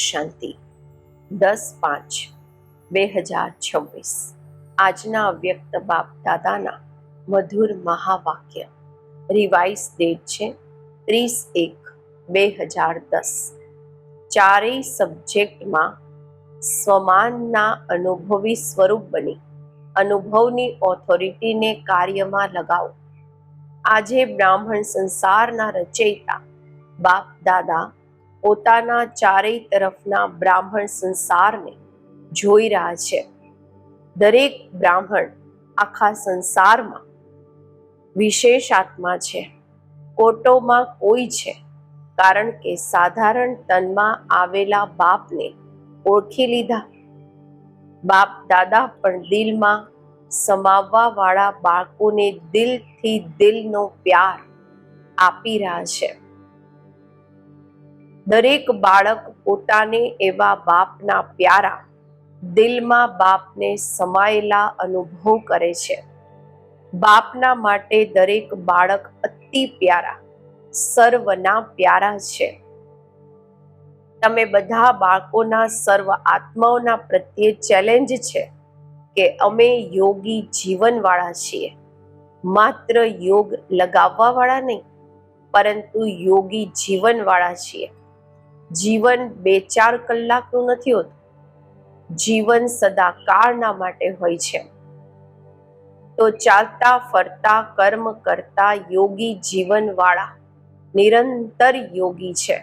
શાંતિ 10/5/2026 આજના વ્યક્ત બાપ દાદાના મધુર મહાવાક્ય રિવાઇઝ ડેટ છે 30/1/2010। ચારેય સબ્જેક્ટમાં સ્વમાનના અનુભવી સ્વરૂપ બની અનુભવની ઓથોરિટીને કાર્યમાં લગાવો। આજે બ્રાહ્મણ સંસારના રચયિતા બાપ દાદા પોતાના ચારેય તરફના બ્રાહ્મણ સંસારને જોઈ રહ્યા છે। દરેક બ્રાહ્મણ આખા સંસારમાં વિશેષ આત્મા છે, કોટોમાં કોઈ છે, કારણ કે સાધારણ તનમાં આવેલા બાપને ઓળખી લીધા। બાપ દાદા પણ દિલમાં સમાવવા વાળા બાળકોને દિલથી દિલનો પ્યાર આપી રહ્યા છે। દરેક બાળક પોતાને એવા બાપના પ્યારા દિલમાં બાપને સમાયેલા અનુભવ કરે છે। બાપના માટે દરેક બાળક અતિ પ્યારા, સર્વના પ્યારા છે। તમે બધા બાળકોના સર્વ આત્માઓના પ્રત્યે ચેલેન્જ છે કે અમે યોગી જીવનવાળા છીએ, માત્ર યોગ લગાવવા વાળા નહીં, પરંતુ યોગી જીવનવાળા છીએ। જીવન 2-4 કલાકનું નથી હોતું, જીવન સદાકાળના માટે હોય છે। તો ચાલતા ફરતા કર્મ કરતા યોગી જીવનવાળા નિરંતર યોગી છે।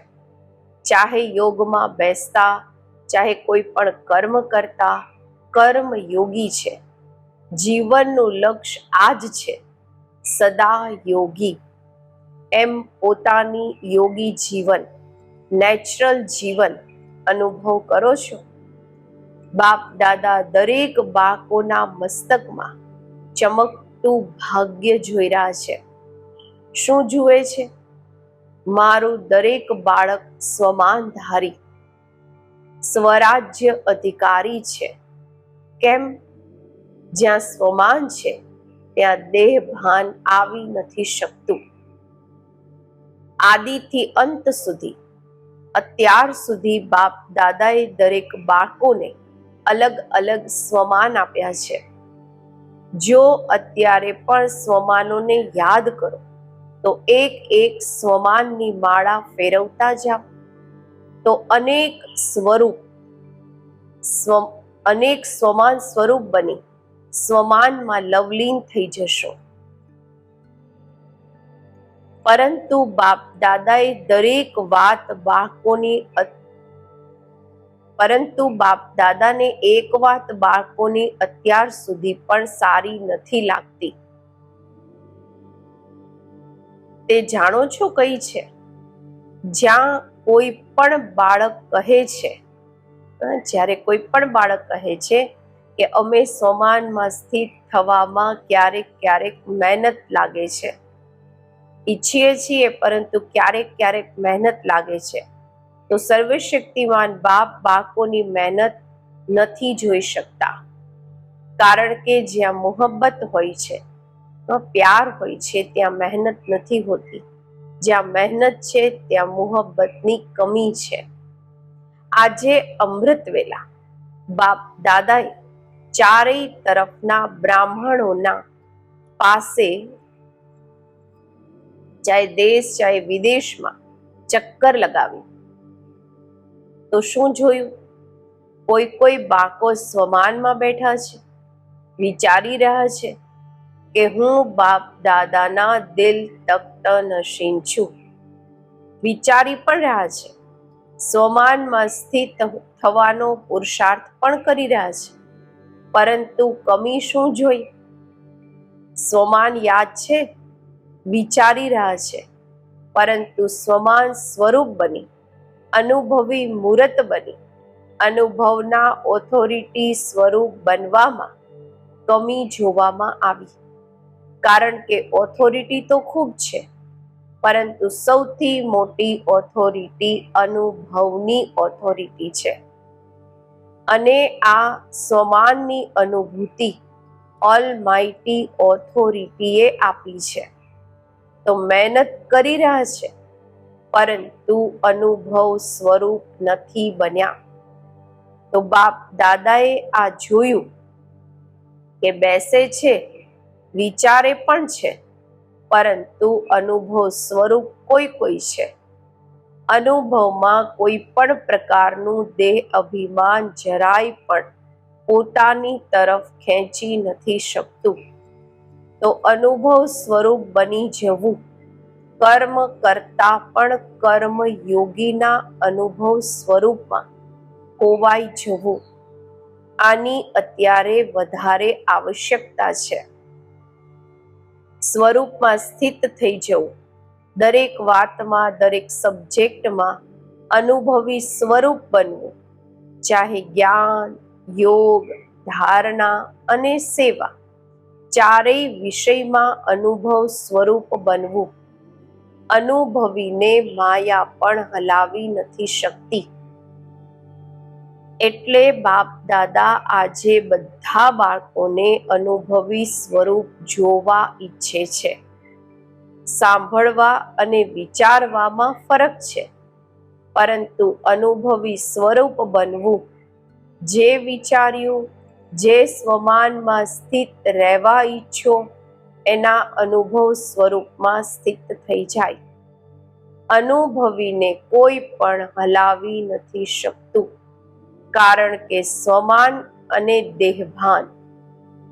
ચાહે યોગમાં બેસતા, ચાહે કોઈ પણ કર્મ કરતા, કર્મ યોગી છે। જીવનનું લક્ષ્ય આ જ છે, સદા યોગી। એમ પોતાની યોગી જીવન, નેચરલ જીવન અનુભવ કરો છો। બાપ દાદા દરેક બાળકોના મસ્તકમાં ચમકતું ભાગ્ય જોઈ રહ્યા છે। શું જુએ છે? મારું દરેક બાળક સ્વમાનધારી, સ્વરાજ્ય અધિકારી છે। કેમ? જ્યાં સ્વમાન છે ત્યાં દેહ ભાન આવી નથી શકતું। આદિથી અંત સુધી, અત્યાર સુધી બાપ દાદાએ દરેક બાળકોને અલગ અલગ સ્વમાન આપ્યા છે। જો અત્યારે પણ સ્વમાનોને યાદ કરો તો એક એક સ્વમાનની માળા ફેરવતા જાઓ તો અનેક સ્વમાન સ્વરૂપ બની સ્વમાનમાં લવલીન થઈ જશો। પરંતુ બાપ દાદાએ દરેક વાત બાળકોની એક વાત બાળકોની અત્યાર સુધી પણ સારી નથી લાગતી। તે જાણો છો કઈ છે? જ્યાં કોઈ પણ બાળક કહે છે, જ્યારે કોઈ પણ બાળક કહે છે કે અમે સ્વમાનમાં સ્થિત થવામાં ક્યારેક ક્યારેક મહેનત લાગે છે, ઈચ્છીએ છીએ પરંતુ ક્યારેક ક્યારેક મહેનત લાગે છે, તો સર્વશક્તિમાન બાપ બાળકોની મહેનત નથી જોઈ શકતા। કારણ કે જ્યાં મોહબ્બત હોય છે, પ્યાર હોય છે, ત્યાં મહેનત નથી હોતી। જ્યાં મહેનત છે ત્યાં મોહબ્બતની કમી છે। આજે અમૃત વેલા બાપ દાદાએ ચારેય તરફના બ્રાહ્મણોના પાસે, ચાહે દેશ ચાહે વિદેશમાં ચક્કર લગાવી તો શું જોયું? કોઈ બાળકો સ્વમાનમાં બેઠા છે, વિચારી રહ્યા છે કે હું બાપ દાદાના દિલ તખ્ત નશીન છું। વિચારી પણ રહ્યા છે, સ્વમાનમાં સ્થિત થવાનો પુરુષાર્થ પણ કરી રહ્યા છે, પરંતુ કમી શું જોઈ? સ્વમાન યાદ છે, વિચારી રહ્યા છે, પરંતુ સ્વમાન સ્વરૂપ બની, અનુભવી મૂર્ત બની, અનુભવના ઓથોરિટી સ્વરૂપ બનવામાં કમી જોવામાં આવી। કારણ કે ઓથોરિટી તો ખૂબ છે, પરંતુ સૌથી મોટી ઓથોરિટી અનુભવની ઓથોરિટી છે। અને આ સ્વમાનની અનુભૂતિ ઓલમાઇટી ઓથોરિટીએ આપી છે। તો મહેનત કરી રહ્યા છે, પરંતુ અનુભવ સ્વરૂપ નથી બન્યા. તો બાપ દાદાએ આ જોયું કે બેસે છે, વિચારે પણ છે, પરંતુ અનુભવ સ્વરૂપ કોઈ છે. અનુભવમાં કોઈ પણ પ્રકારનું દેહ અભિમાન જરાય પણ પોતાની તરફ ખેંચી નથી શકતું. તો અનુભવ સ્વરૂપ બની જવું, કર્મ કરતા પણ કર્મ યોગીના અનુભવ સ્વરૂપમાં ખોવાઈ જવું, આની અત્યારે વધારે આવશ્યકતા છે. સ્વરૂપમાં સ્થિત થઈ જવું, દરેક વાતમાં, દરેક સબ્જેક્ટમાં અનુભવી સ્વરૂપ બનવું, ચાહે જ્ઞાન, યોગ, ધારણા અને સેવા, ચારેય વિષયમાં અનુભવ સ્વરૂપ બનવું. અનુભવીને માયા પણ હલાવી નથી શકતી. એટલે બાપ દાદા આજે બધા બાળકોને અનુભવી સ્વરૂપ જોવા ઈચ્છે છે. સાંભળવા અને વિચારવામાં ફરક છે, પરંતુ અનુભવી સ્વરૂપ બનવું, જે વિચાર્યું, જે સ્વમાનમાં સ્થિત રહેવા ઈચ્છો, એના અનુભવ સ્વરૂપમાં સ્થિત થઈ જાય. અનુભવીને કોઈ પણ હલાવી નથી શકતું, કારણ કે સ્વમાન અને દેહભાન,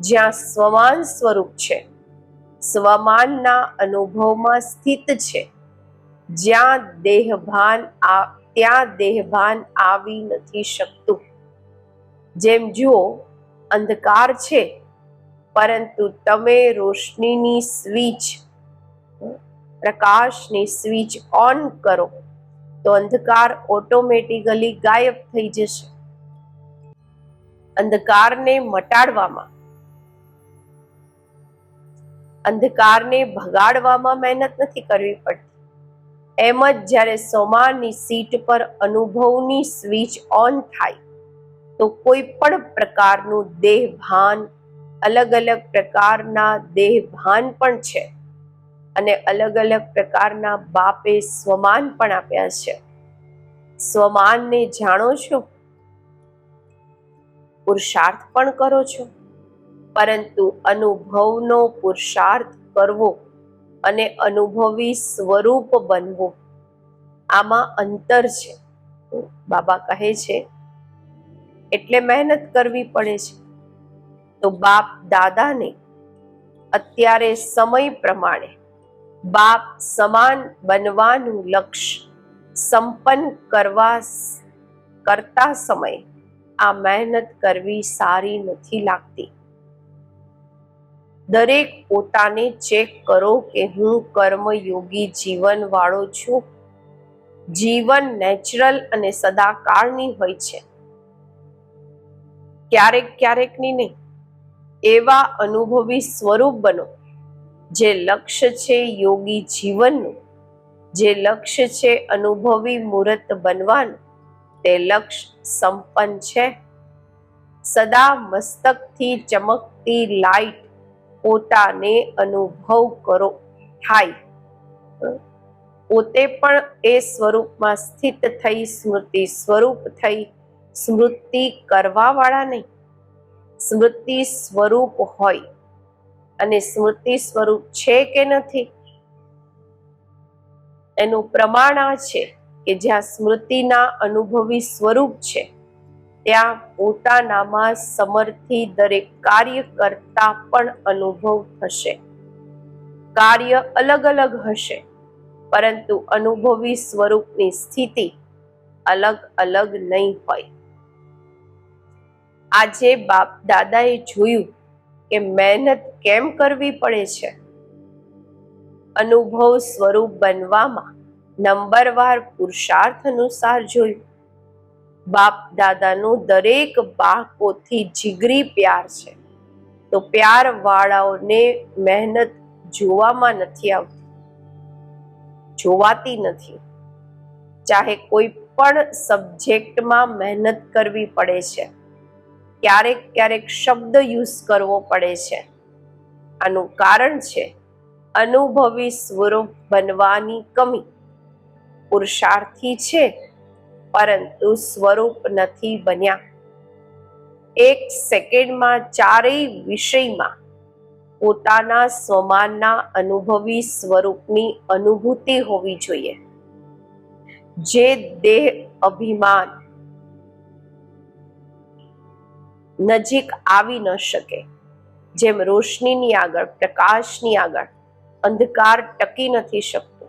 જ્યાં સ્વમાન સ્વરૂપ છે, સ્વમાનના અનુભવમાં સ્થિત છે, જ્યાં દેહભાન આવી નથી શકતું. જેમ જુઓ, અંધકાર છે, પરંતુ તમે રોશનીની સ્વિચ, પ્રકાશની સ્વિચ ઓન કરો તો અંધકાર ઓટોમેટિકલી ગાયબ થઈ જશે. અંધકારને મટાડવામાં, અંધકારને ભગાડવામાં મહેનત નથી કરવી પડતી. એમ જ જ્યારે સોમાની સીટ પર અનુભવની સ્વિચ ઓન થાય તો કોઈ પણ પ્રકારનું દેહભાન, અલગ અલગ પ્રકારના દેહભાન પણ છે, અને અલગ અલગ પ્રકારના બાપે સ્વમાન પણ આપ્યા છે. સ્વમાનને જાણો છો, પુરુષાર્થ પણ કરો છો, પરંતુ અનુભવનો પુરુષાર્થ કરવો અને અનુભવી સ્વરૂપ બનવું, આમાં અંતર છે. બાબા કહે છે એટલે મહેનત કરવી પડે છે. તો બાપ દાદાને અત્યારે સમય પ્રમાણે બાપ સમાન બનવાનું લક્ષ્ય સંપન્ન કરતા સમયે આ મહેનત કરવી સારી નથી લાગતી. દરેક પોતાને ચેક કરો કે હું કર્મયોગી જીવન વાળો છું. જીવન નેચરલ અને સદાકાળની હોય છે, ક્યારેકની નહીં. એવા અનુભવી સ્વરૂપ બનો. જે લક્ષ્ય છે યોગી જીવનનું, જે લક્ષ્ય છે અનુભવી મૂર્ત બનવાનું, તે લક્ષ્ય સંપન્ન છે. સદા મસ્તકથી ચમકતી લાઈટ પોતાને અનુભવ કરો થાય, પોતે પણ એ સ્વરૂપમાં સ્થિત થઈ સ્મૃતિ સ્વરૂપ થઈ, સ્મૃતિ કરવા વાળા નહીં, સ્મૃતિ સ્વરૂપ હોય. અને સ્મૃતિ સ્વરૂપ છે કે નથી, એનું પ્રમાણ આ છે કે જ્યાં સ્મૃતિના અનુભવી સ્વરૂપ છે, ત્યાં પોતાનામાં સમર્થી દરેક કાર્ય કરતા પણ અનુભવ થશે. કાર્ય અલગ અલગ હશે, પરંતુ અનુભવી સ્વરૂપની સ્થિતિ અલગ અલગ નહીં હોય. આજે બાપ દાદાએ જોયું કે મહેનત કેમ કરવી પડે છે. અનુભવ સ્વરૂપ બનવામાં નંબરવાર પુરુષાર્થ અનુસાર જોયું. બાપ દાદાનું દરેક બાળકોથી જીગરી પ્યાર છે, તો પ્યાર વાળાઓને મહેનત જોવામાં નથી આવતી, જોવાતી નથી. ચાહે કોઈ પણ સબ્જેક્ટમાં મહેનત કરવી પડે છે, ક્યારેક શબ્દ યુઝ કરવો પડે છે. આનું કારણ છે અનુભવી સ્વરૂપ બનવાની કમી. પુરુષાર્થી છે, પરંતુ સ્વરૂપ નથી બન્યા. એક સેકન્ડમાં ચારેય વિષયમાં પોતાના સ્વમાનના અનુભવી સ્વરૂપની અનુભૂતિ હોવી જોઈએ, જે દેહ અભિમાન નજીક આવી ન શકે. જેમ રોશનીની આગળ, પ્રકાશની આગળ અંધકાર ટકી નથી શકતો.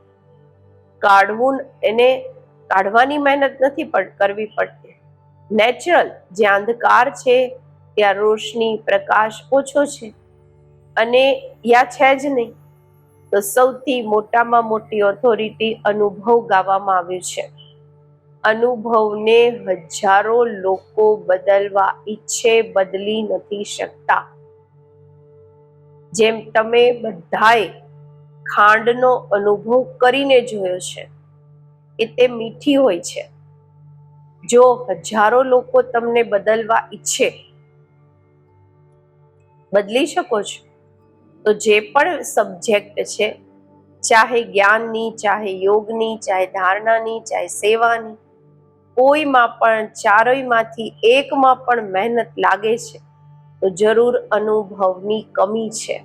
એને કાઢવાની મહેનત નથી કરવી પડતી. નેચરલ, જ્યાં અંધકાર છે ત્યાં રોશની, પ્રકાશ ઓછો છે, અને યા છે જ નહીં. તો સૌથી મોટામાં મોટી ઓથોરિટી અનુભવ ગાવામાં આવ્યું છે. અનુભવને હજારો લોકો બદલવા ઈચ્છે, બદલી નથી શકતા. જેમ તમે બધાએ ખાંડનો અનુભવ કરીને જોયો છે કે તે મીઠી હોય છે. જો હજારો લોકો તમને બદલવા ઈચ્છે, બદલી શકો છો. તો જે પણ સબ્જેક્ટ છે, ચાહે જ્ઞાનની, ચાહે યોગની, ચાહે ધારણાની, ચાહે સેવાની, કોઈમાં પણ, ચારેયમાંથી એકમાં પણ મહેનત લાગે છે તો જરૂર અનુભવની કમી છે.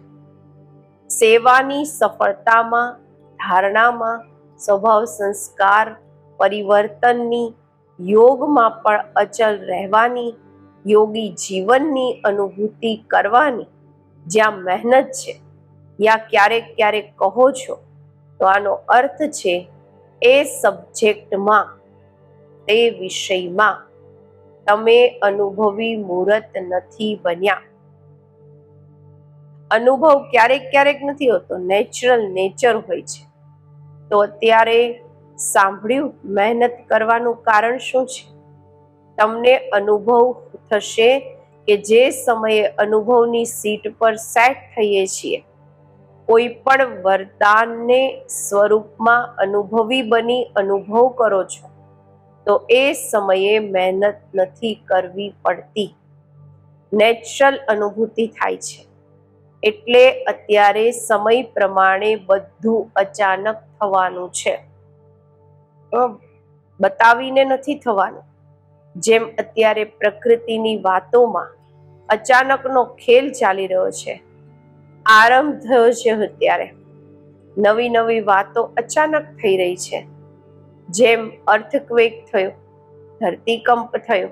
સેવાની સફળતામાં, ધારણામાં, સ્વભાવ સંસ્કાર પરિવર્તનની, યોગમાં પણ અચલ રહેવાની, યોગી જીવનની અનુભૂતિ કરવાની જ્યાં મહેનત છે, યા ક્યારેક ક્યારેક કહો છો તો આનો અર્થ છે એ સબ્જેક્ટમાં, તે વિષયમાં તમે અનુભવી મૂર્ત નથી બન્યા. અનુભવ ક્યારેક ક્યારેક નથી હોતો, નેચર હોય છે. તો અત્યારે સાંભળ્યું, મહેનત કરવાનું કારણ શું છે? તમને અનુભવ થશે કે જે સમયે અનુભવની સીટ પર સેટ થઈએ છીએ, કોઈ પણ વરદાનને સ્વરૂપમાં અનુભવી બની અનુભવ કરો છો, તો એ સમયે મહેનત નથી કરવી પડતી, નેચરલ અનુભૂતિ થાય છે. એટલે અત્યારે સમય પ્રમાણે બધું અચાનક થવાનું છે, બતાવીને નથી થવાનું. જેમ અત્યારે પ્રકૃતિની વાતોમાં અચાનકનો ખેલ ચાલી રહ્યો છે, આરંભ થયો છે. અત્યારે નવી નવી વાતો અચાનક થઈ રહી છે. જેમ અર્થક્વેક થયો, ધરતીકંપ થયો,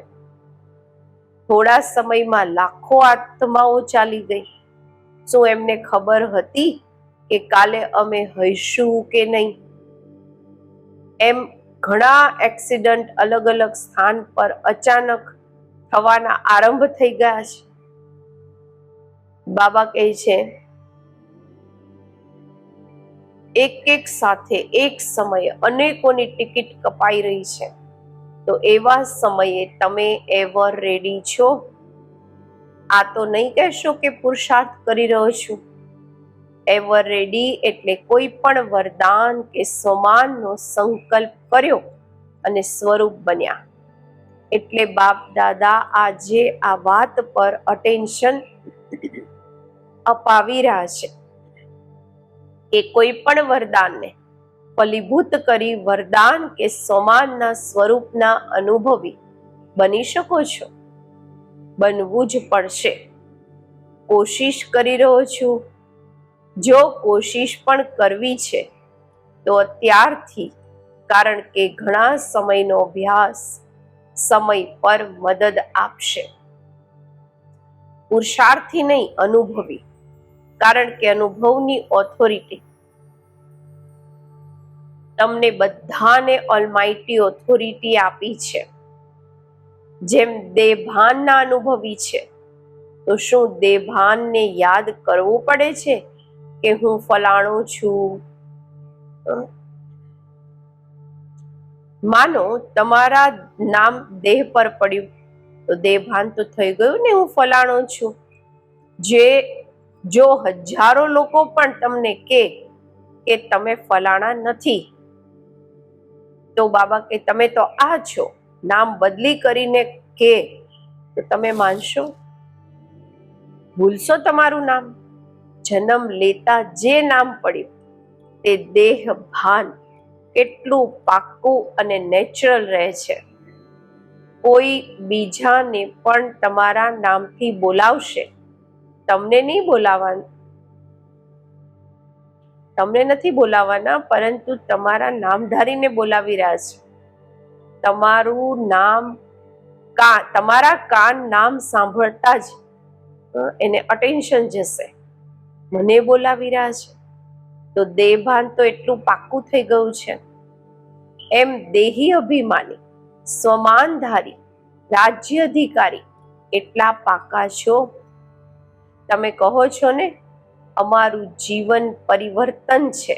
થોડા સમયમાં લાખો આત્માઓ ચાલી ગઈ. શું એમને ખબર હતી કે કાલે અમે હઈશું કે નહીં? એમ ઘણા એક્સિડન્ટ અલગ અલગ સ્થાન પર અચાનક થવાના આરંભ થઈ ગયા છે. બાબા કહે છે, એક સાથે એક સમયે અનેકોની ટિકિટ કપાઈ રહી છે. તો એવા સમયે તમે એવર રેડી છો? આ તો નહીં કહેશો કે પુરુષાર્થ કરી રહ્યો છું. એવર રેડી એટલે કોઈ પણ વરદાન કે સ્વમાનનો સંકલ્પ કર્યો અને સ્વરૂપ બન્યા. એટલે બાપ દાદા આજે આ વાત પર અટેન્શન અપાવી રહ્યા છે કે કોઈ પણ વરદાનને ફલીભૂત કરી વરદાન કે સ્વમાનના સ્વરૂપના અનુભવી બની શકો છો. બનવું જ પડશે. કોશિશ કરી રહ્યો છું. જો કોશિશ પણ કરવી છે તો અત્યારથી, કારણ કે ઘણા સમયનો અભ્યાસ સમય પર મદદ આપશે. પુરુષાર્થી નહીં, અનુભવી. કારણ કે અનુભવની ઓથોરિટી તમને બધાને ઓલમાઇટી ઓથોરિટી આપી છે. જેમ દેહભાનના અનુભવી છે, તો શું દેહભાનને યાદ કરવું પડે છે કે હું ફલાણું છું? માનો તમારા નામ દેહ પર પડ્યું તો દેહભાન તો થઈ ગયું ને, હું ફલાણો છું. જો હજારો લોકો પણ તમને કે તમે ફલાણા નથી, તો બાબા કે તમે તો આ છો, નામ બદલી કરીને કે, તો તમે માનશો? ભૂલશો તમારું નામ? જન્મ લેતા જે નામ પડ્યું તે દેહ ભાન, કેટલું પાક્કું અને નેચરલ રહે છે. કોઈ બીજાને પણ તમારા નામથી બોલાવશે, તમને નહીં બોલાવવાનું, તમને નથી બોલાવવાના, પરંતુ તમારા નામધારીને બોલાવી રહ્યા છે. તમારું નામ, તમારા કાન નામ સાંભળતા જ એને અટેન્શન જશે, મને બોલાવી રહ્યા છે. તો દેહભાન તો એટલું પાક્કું થઈ ગયું છે. એમ દેહી અભિમાની, સ્વમાનધારી, રાજ્ય અધિકારી એટલા પાકા છો. તમે કહો છો ને, અમારું જીવન પરિવર્તન છે.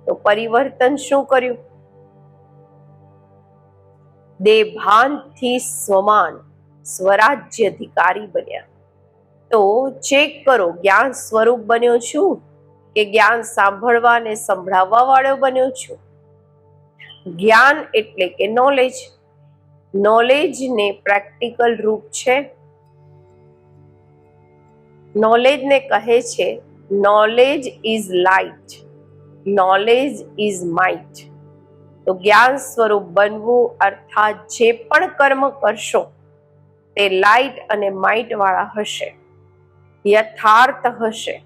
તો પરિવર્તન શું કર્યું? દેહભાનથી સ્વમાન, સ્વરાજ્ય અધિકારી બન્યા. તો ચેક કરો, જ્ઞાન સ્વરૂપ બન્યો છું કે જ્ઞાન સાંભળવા અને સંભળાવવા વાળો બન્યો છું? જ્ઞાન એટલે કે નોલેજ. નોલેજ ને પ્રેક્ટિકલ રૂપ છે. નોલેજ ને કહે છે, knowledge is light, knowledge is might. તો જ્ઞાન સ્વરૂપ બનવું અર્થાત જે પણ કર્મ કરશો તે લાઇટ અને માઇટ વાળા હશે, યથાર્થ હશે.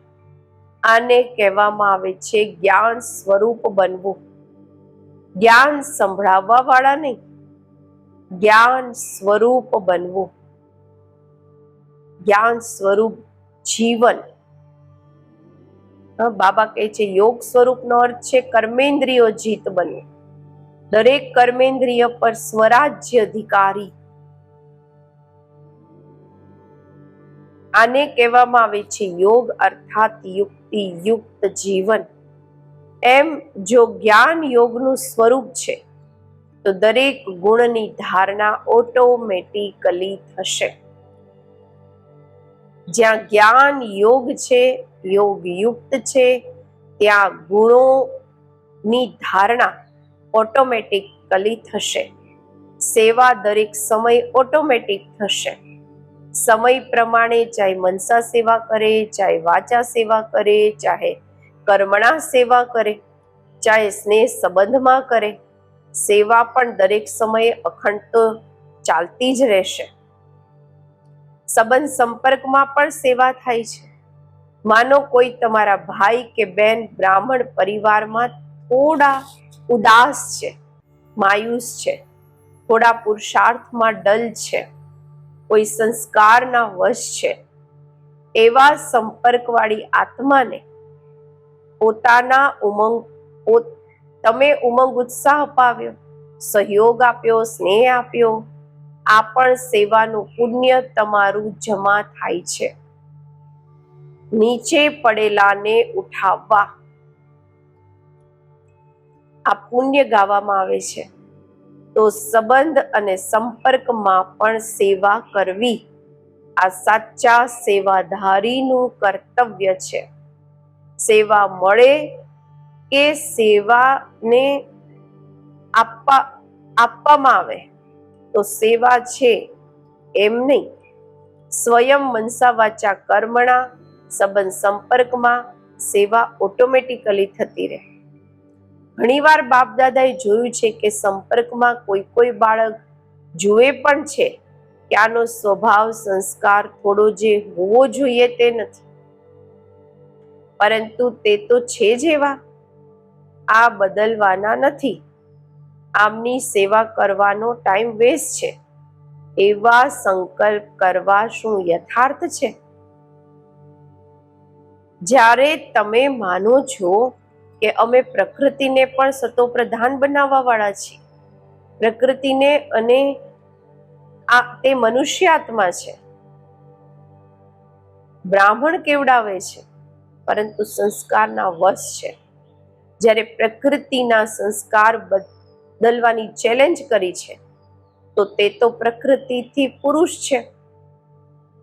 આને કહેવામાં આવે છે જ્ઞાન સ્વરૂપ બનવું. જ્ઞાન સંભળાવવા વાળા નહીં, જ્ઞાન સ્વરૂપ બનવું. જ્ઞાન સ્વરૂપ જીવન. બાબા કહે છે યોગ સ્વરૂપનો અર્થ છે કર્મેન્દ્રિયો જીત બનવું. દરેક કર્મેન્દ્રિય પર સ્વરાજ્ય અધિકારી. આને કહેવામાં આવે છે યોગ અર્થાત યુક્તિ યુક્ત જીવન. એમ જો જ્ઞાન યોગનું સ્વરૂપ છે તો દરેક ગુણની ધારણા ઓટોમેટિકલી થશે. જ્યાં જ્ઞાન યોગ છે, યોગ યુક્ત છે, ત્યાં ગુણોની ધારણા ઓટોમેટિકલી થશે. સેવા દરેક સમય ઓટોમેટિક થશે. સમય પ્રમાણે ચાહે મનસા સેવા કરે, ચાહે વાચા સેવા કરે, ચાહે કર્મણા સેવા કરે, ચાહે સ્નેહ સંબંધમાં કરે, સેવા પણ દરેક સમયે અખંડ તો ચાલતી જ રહેશે. સંબંધ સંપર્કમાં પણ સેવા થાય છે. માનો કોઈ તમારા ભાઈ કે બહેન બ્રાહ્મણ પરિવારમાં થોડા ઉદાસ છે, માયુસ છે, થોડા પુરુષાર્થમાં ડલ છે, કોઈ સંસ્કારના વશ છે, એવા સંપર્કવાળી આત્માને પોતાના તમે ઉમંગ ઉત્સાહ અપાવ્યો, સહયોગ આપ્યો, સ્નેહ આપ્યો, આ પણ સેવાનું પુણ્ય તમારું જમા થાય છે. નીચે પડેલાને ઉઠાવવા, આ પુણ્ય ગાવામાં આવે છે. તો સંબંધ અને સંપર્કમાં પણ સેવા કરવી આ સાચા સેવાધારીનું કર્તવ્ય છે. સેવા મળે કે સેવાને આપવામાં આવે તો સેવા છે એમ નહીં. સ્વયં મનસા વાચા કર્મણા સંબંધ સંપર્કમાં સેવા ઓટોમેટિકલી થતી રહે. ઘણીવાર બાપ દાદાએ જોયું છે કે સંપર્કમાં કોઈ બાળક જુએ પણ છે કે આનો સ્વભાવ સંસ્કાર થોડો જે હોવો જોઈએ તે નથી, પરંતુ તે તો છે જ એવા, આ બદલવાના નથી, આમની સેવા કરવાનો ટાઈમ વેસ્ટ છે, એવા સંકલ્પ કરવા શું યથાર્થ છે? જ્યારે તમે માનો છો કે અમે પ્રકૃતિને પણ સતોપ્રધાન બનાવવા વાળા છીએ, પ્રકૃતિને, અને તે મનુષ્ય આત્મા છે, બ્રાહ્મણ કેવડાવે છે, પરંતુ સંસ્કારના વશ છે. જ્યારે પ્રકૃતિના સંસ્કાર બદલવાની ચેલેન્જ કરી છે તો તે તો પ્રકૃતિથી પુરુષ છે,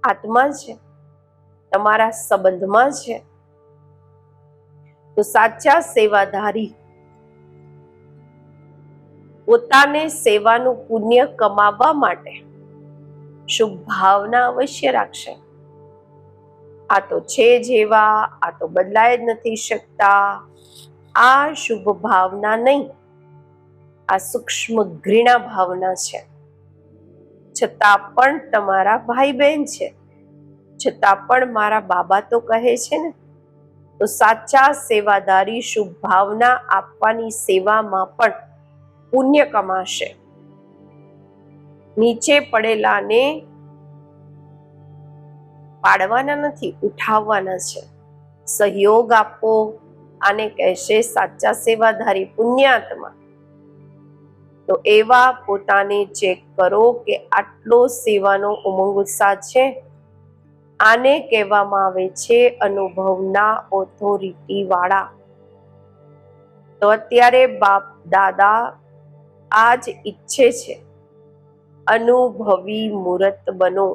આત્મા છે, તમારા સંબંધમાં છે. તો સાચા સેવાધારી પોતાને સેવાનું પુણ્ય કમાવવા માટે શુભ ભાવના અવશ્ય રાખશે. આ તો છે જેવા, આ તો બદલાય જ નથી શકતા, આ શુભ ભાવના નહીં, આ સૂક્ષ્મ ઘૃણા ભાવના છે. છતાં પણ તમારા ભાઈ બહેન છે, છતાં પણ મારા બાબા તો કહે છે ને. તો સાચા સેવાદારી શુભ ભાવના આપવાની સેવામાં પણ પુણ્ય કમાશે. નીચે પડેલાને પાડવાના નથી, ઉઠાવવાના છે. સહયોગ આપો, આને કહેશે સાચા સેવાધારી પુણ્યાત્મા. તો એવા પોતાને ચેક કરો કે આટલો સેવાનો ઉમંગ ઉત્સાહ છે. આને કહેવામાં આવે છે અનુભવના ઓથોરિટી વાળા. તો અત્યારે બાપ દાદા આ જ ઈચ્છે છે, અનુભવી મૂર્ત બનો.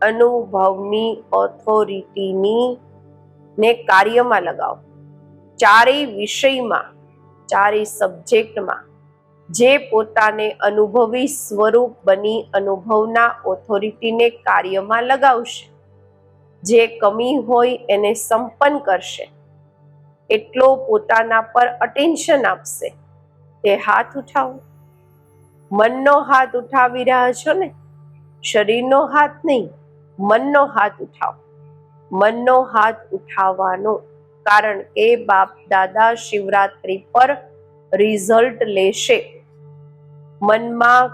અનુભવની ઓથોરિટીની ને કાર્યમાં લગાવો. ચારેય વિષયમાં, ચારેય સબ્જેક્ટમાં જે પોતાને અનુભવી સ્વરૂપ બની અનુભવના ઓથોરિટીને કાર્યમાં લગાવશે, જે કમી હોય એને સંપન્ન કરશે, એટલો પોતાના પર અટેન્શન આપશે. તે હાથ ઉઠાવો. મનનો હાથ ઉઠાવી રહ્યા છો ને, શરીરનો હાથ નહીં, મનનો હાથ ઉઠાવો. મનનો હાથ ઉઠાવવાનો, કારણ કે બાપ દાદા શિવરાત્રી પર રિઝલ્ટ લેશે. મનમાં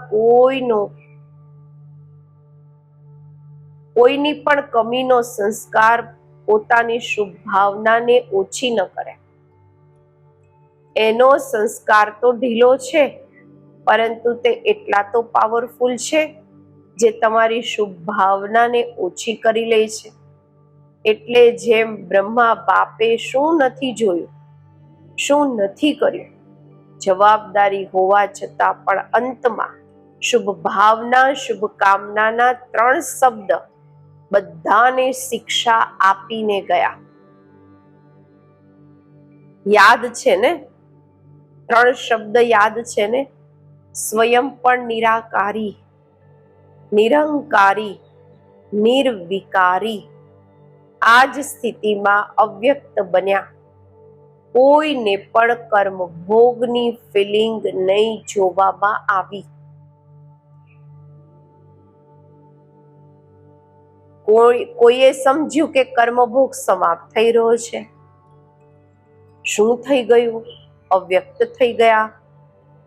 કોઈની પણ કમીનો સંસ્કાર પોતાની શુભ ભાવનાને ઓછી ન કરે. એનો સંસ્કાર તો ઢીલો છે, પરંતુ તે એટલા તો પાવરફુલ છે જે તમારી શુભ ભાવનાને ઓછી કરી લે છે. એટલે જેમ બ્રહ્મા બાપે શું નથી જોયું, શું નથી કર્યું, જવાબદારી હોવા છતાં પણ અંતમાં શુભ ભાવના શુભ કામનાના 3 શબ્દ બધાને શિક્ષા આપીને ગયા. યાદ છે ને? 3 શબ્દ યાદ છે ને? સ્વયં પણ નિરાકારી, નિરંકારી, નિર્વિકારી. આ જ સ્થિતિમાં અવ્યક્ત બન્યા. કોઈને પણ કર્મ ભોગની ફિલિંગ નહીં જોવામાં આવી. કોઈએ સમજ્યું કે કર્મભોગ સમાપ્ત થઈ રહ્યો છે. શું થઈ ગયું? અવ્યક્ત થઈ ગયા.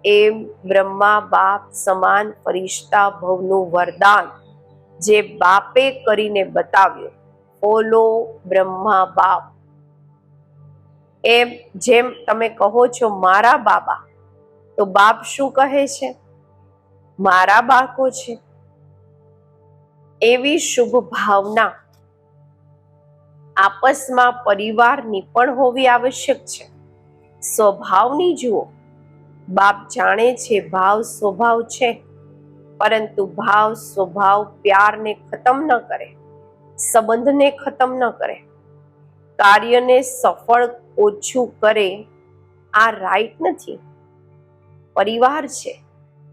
એમ બ્રહ્મા બાપ સમાન ફરિશ્તા ભવનું વરદાન જે બાપે કરીને બતાવ્યું, ફોલો બ્રહ્મા બાપ. એમ જેમ તમે કહો છો મારા બાબા, તો બાપ શું કહે છે? મારા બાળકો છે. એવી શુભ ભાવના આપસમાં પરિવારની પણ હોવી આવશ્યક છે. સ્વભાવની જુઓ. બાપ જાણે છે ભાવ સ્વભાવ છે, પરંતુ ભાવ સ્વભાવ પ્યારને ખતમ ન કરે, સંબંધને ખતમ ન કરે, કાર્યને સફળ ઓછું કરે. આ રાઈટ નથી. પરિવાર છે.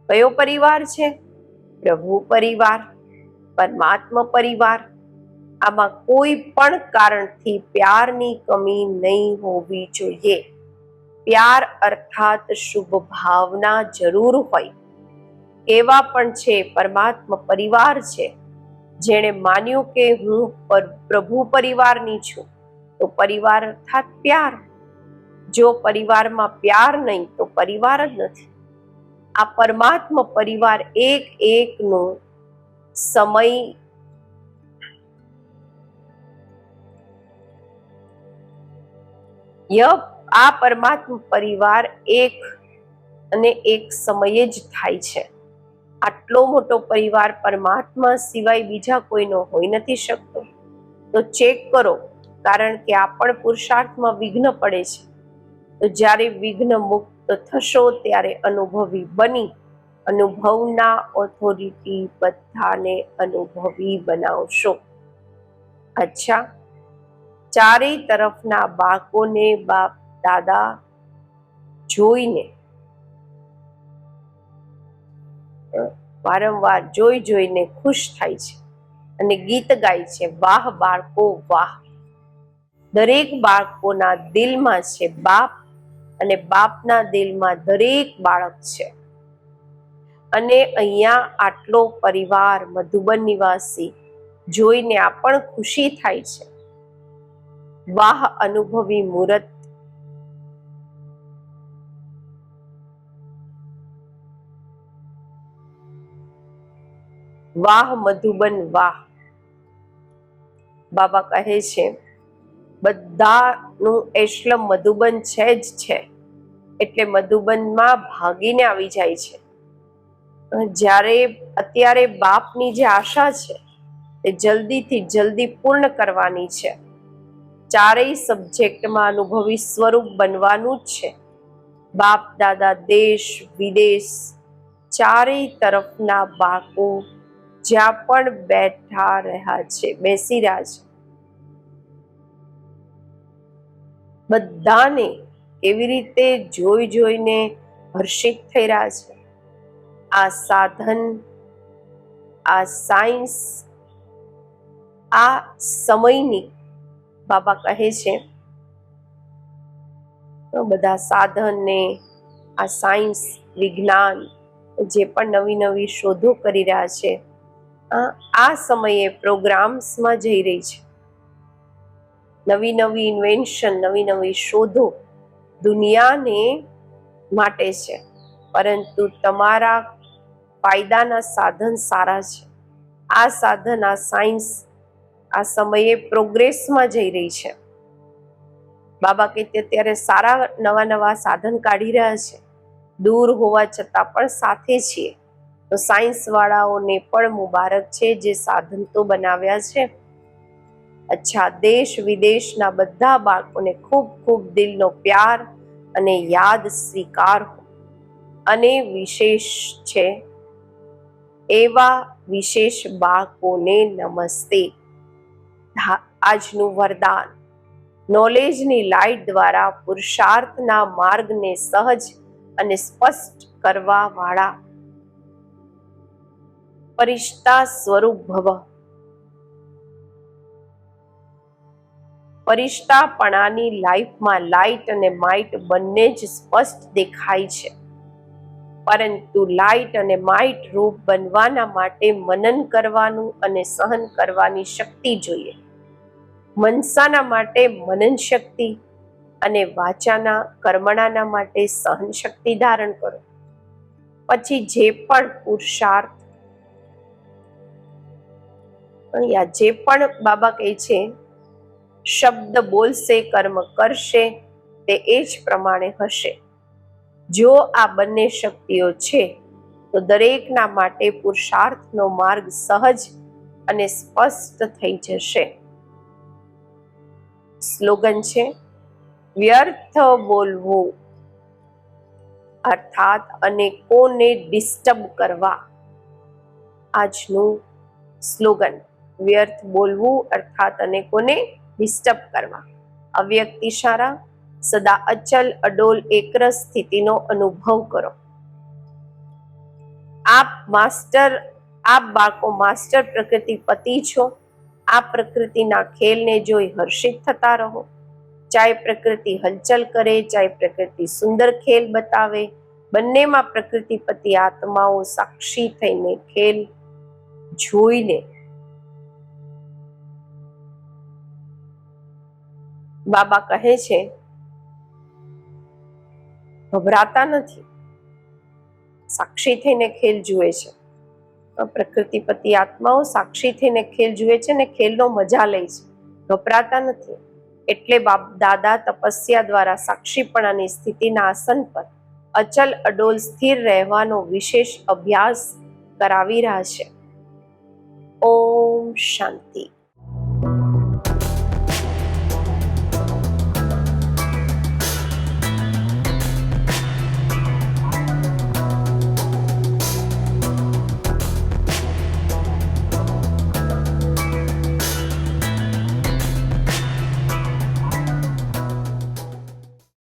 કયો પરિવાર છે? પ્રભુ પરિવાર, પરમાત્મા પરિવાર. આમાં કોઈ પણ કારણથી પ્યારની કમી નહીં હોવી જોઈએ. પ્યાર અર્થાત શુભ ભાવના જરૂર હોય. એવા પણ છે પરમાત્મા પરિવાર છે, જેણે માન્યું કે હું પ્રભુ પરિવારની છું. તો પરિવાર અર્થાત પ્યાર. જો પરિવારમાં પ્યાર નહીં તો પરિવાર જ નથી. આ પરમાત્મા પરિવાર એક એકનો સમય, આ પરમાત્મા પરિવાર એક અને એક સમયે જ થાય છે. આટલો મોટો પરિવાર પરમાત્મા સિવાય બીજા કોઈનો હોઈ નથી શકતો. તો ચેક કરો, કારણ કે આ પણ પુરુષાર્થમાં વિઘ્ન પડે છે. તો જ્યારે વિઘ્ન મુક્ત થશો ત્યારે અનુભવી બની અનુભવના ઓથોરિટી બધાને અનુભવી બનાવશો. અચ્છા, ચારેય તરફના બાળકોને બાપ દાદા જોઈને, વારંવાર જોઈને ખુશ થાય છે અને ગીત ગાય છે, વાહ બાળકો વાહ. દરેક બાળકોના દિલમાં છે બાપ અને બાપના દિલમાં દરેક બાળક છે. અને અહીંયા આટલો પરિવાર મધુબન નિવાસી જોઈને આ પણ ખુશી થાય છે. વાહ અનુભવી મૂરત, વાહ મધુબન વાહ. બાબા કહે છે બધાનું એશ્લમ મધુબન છે જ છે, એટલે મધુબનમાં ભાગીને આવી જાય છે. જ્યારે અત્યારે બાપની જે આશા છે તે જલ્દીથી જલ્દી પૂર્ણ કરવાની છે. ચારેય સબ્જેક્ટમાં અનુભવી સ્વરૂપ બનવાનું જ છે. બાપ દાદા દેશ વિદેશ ચારેય તરફના બાળકો જ્યાં પણ બેઠા રહ્યા છે, બેસી રહ્યા છે, બધાને કેવી રીતે જોઈ જોઈને હર્ષિત થઈ રહ્યા છે. આ સાધન, આ સાયન્સ, આ સમયની બાબા કહે છે બધા સાધનને, આ સાયન્સ વિજ્ઞાન જે પણ નવી નવી શોધો કરી રહ્યા છે, આ સમયે પ્રોગ્રામ્સમાં જઈ રહી છે. નવી નવી ઇન્વેન્શન, નવી નવી શોધો દુનિયાને માટે છે, પરંતુ તમારા ફાયદાના સાધન સારા છે. આ સાધન, આ સાયન્સ આ સમયે પ્રોગ્રેસમાં જઈ રહી છે. બાબા કે અત્યારે સારા નવા નવા સાધન કાઢી રહ્યા છે, દૂર હોવા છતાં પણ સાથે છીએ. તો સાયન્સ વાળાઓને પણ મુબારક છે જે સાધન તો બનાવ્યા છે. અચ્છા, દેશ વિદેશના બધા બાળકોને ખૂબ ખૂબ દિલનો પ્યાર અને યાદ સ્વીકાર. અને વિશેષ છે એવા વિશેષ બાળકોને નમસ્તે. આજનું વરદાન નોલેજની લાઇટ દ્વારા પુરુષાર્થના માર્ગને સહજ અને સ્પષ્ટ કરવા વાળા પરિષ્ઠા સ્વરૂપ ભવ. પરિષ્ઠાપણાની લાઈફમાં લાઇટ અને માઇટ બંને જ સ્પષ્ટ દેખાય છે, પરંતુ લાઇટ અને માઇટ રૂપ બનવાના માટે મનન કરવાનું અને સહન કરવાની શક્તિ જોઈએ. મનસાના માટે મનન શક્તિ અને વાચાના કર્મણાના માટે સહન શક્તિ ધારણ કરો. પછી જે પણ પુરુષાર્થ, જે પણ બાબા કહે છે શબ્દ બોલશે, કર્મ કરશે, તે એ જ પ્રમાણે હશે. જો આ બંને શક્તિઓ છે તો દરેકના માટે પુરુષાર્થનો માર્ગ સહજ અને સ્પષ્ટ થઈ જશે. સ્લોગન છે વ્યર્થ બોલવું અર્થાત અનેકોને ડિસ્ટર્બ કરવા. આજનું સ્લોગન વ્યર્થ બોલવું અર્થાત અનેકોને ડિસ્ટર્બ કરવા. અવ્યક્ત ઇશારા સદા અચલ અડોલ એકરસ સ્થિતિનો અનુભવ કરો. આપ બાળકો માસ્ટર પ્રકૃતિ પતિ છો. આ પ્રકૃતિના ખેલને જોઈ હર્ષિત થતા રહો. ચાહે પ્રકૃતિ હલચલ કરે, ચાહે પ્રકૃતિ સુંદર ખેલ બતાવે, બંનેમાં પ્રકૃતિપતિ આત્માઓ સાક્ષી થઈને ખેલ જોઈને બાબા કહે છે ગભરાતા નથી, સાક્ષી થઈને ખેલ જુએ છે. પ્રકૃતિપતિ આત્માઓ સાક્ષી થઈને ખેલ જુએ છે ને ખેલનો મજા લે છે, ગભરાતા નથી. એટલે બાપ દાદા તપસ્યા દ્વારા સાક્ષીપણાની સ્થિતિના આસન પર અચલ અડોલ સ્થિર રહેવાનો વિશેષ અભ્યાસ કરાવી રહ્યા છે. ઓમ શાંતિ.